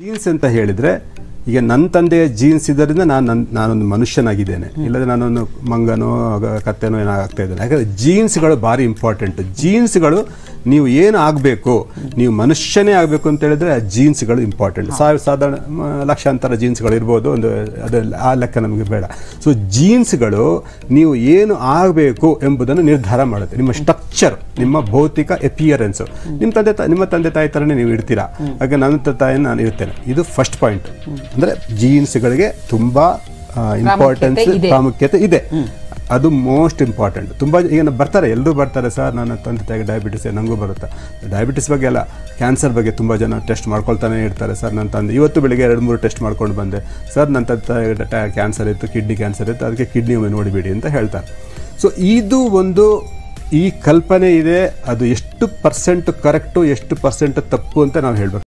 Jeans ಅಂತ ಹೇಳಿದರೆ ಈಗ ನನ್ನ ತಂದೆಯ ಜೀನ್ಸ್ ಇದರಿಂದ ನಾನೊಂದು ಮನುಷ್ಯನಾಗಿದ್ದೇನೆ, ಇಲ್ಲದೆ ನಾನೊಂದು ಮಂಗನೋ ಕತ್ತೆನೋ ಏನೋ ಆಗ್ತಾ ಇದ್ದೇನೆ. ಯಾಕಂದರೆ ಜೀನ್ಸ್ಗಳು ಭಾರಿ ಇಂಪಾರ್ಟೆಂಟ್. ಜೀನ್ಸ್ಗಳು ನೀವು ಏನು ಆಗಬೇಕು, ನೀವು ಮನುಷ್ಯನೇ ಆಗಬೇಕು ಅಂತ ಹೇಳಿದ್ರೆ ಆ ಜೀನ್ಸ್ಗಳು ಇಂಪಾರ್ಟೆಂಟ್. ಸಾಧಾರಣ ಲಕ್ಷಾಂತರ ಜೀನ್ಸ್ಗಳು ಇರ್ಬೋದು, ಆ ಲೆಕ್ಕ ನಮಗೆ ಬೇಡ. ಸೊ ಜೀನ್ಸ್ಗಳು ನೀವು ಏನು ಆಗಬೇಕು ಎಂಬುದನ್ನು ನಿರ್ಧಾರ ಮಾಡುತ್ತೆ. ನಿಮ್ಮ ಸ್ಟ್ರಕ್ಚರ್, ನಿಮ್ಮ ಭೌತಿಕ ಎಪಿಯರೆನ್ಸು. ನಿಮ್ಮ ತಂದೆ ತಾಯಿ ಥರನೇ ನೀವು ಇರ್ತೀರಾ, ಹಾಗೆ ನನ್ನ ತಾಯಿ ನಾನು ಇರ್ತೇನೆ. ಇದು ಫಸ್ಟ್ ಪಾಯಿಂಟ್. ಅಂದರೆ ಜೀನ್ಸ್ಗಳಿಗೆ ತುಂಬ ಇಂಪಾರ್ಟೆನ್ಸ್, ಪ್ರಾಮುಖ್ಯತೆ ಇದೆ. ಅದು ಮೋಸ್ಟ್ ಇಂಪಾರ್ಟೆಂಟ್. ತುಂಬ ಈಗ ಬರ್ತಾರೆ, ಎಲ್ಲರೂ ಬರ್ತಾರೆ, ಸರ್ ನನ್ನ ತಂದೆ ತಾಯಿಗೆ ಡಯಾಬಿಟಿಸ್, ನನಗೂ ಬರುತ್ತೆ. ಡಯಾಬಿಟಿಸ್ ಬಗ್ಗೆ ಅಲ್ಲ, ಕ್ಯಾನ್ಸರ್ ಬಗ್ಗೆ ತುಂಬ ಜನ ಟೆಸ್ಟ್ ಮಾಡ್ಕೊಳ್ತಾನೆ ಇರ್ತಾರೆ. ಸರ್ ನನ್ನ ತಂದೆ ಇವತ್ತು ಬೆಳಿಗ್ಗೆ 2-3 ಟೆಸ್ಟ್ ಮಾಡ್ಕೊಂಡು ಬಂದೆ, ಸರ್ ನನ್ನ ತಂದೆ ತಾಯಿಗೆ ಕ್ಯಾನ್ಸರ್ ಇತ್ತು, ಕಿಡ್ನಿ ಕ್ಯಾನ್ಸರ್ ಇತ್ತು, ಅದಕ್ಕೆ ಕಿಡ್ನಿ ನೋಡಿಬಿಡಿ ಅಂತ ಹೇಳ್ತಾರೆ. ಸೊ ಇದು ಒಂದು ಈ ಕಲ್ಪನೆ ಇದೆ. ಅದು ಎಷ್ಟು % ಕರೆಕ್ಟು, ಎಷ್ಟು % ತಪ್ಪು ಅಂತ ನಾವು ಹೇಳಬೇಕು.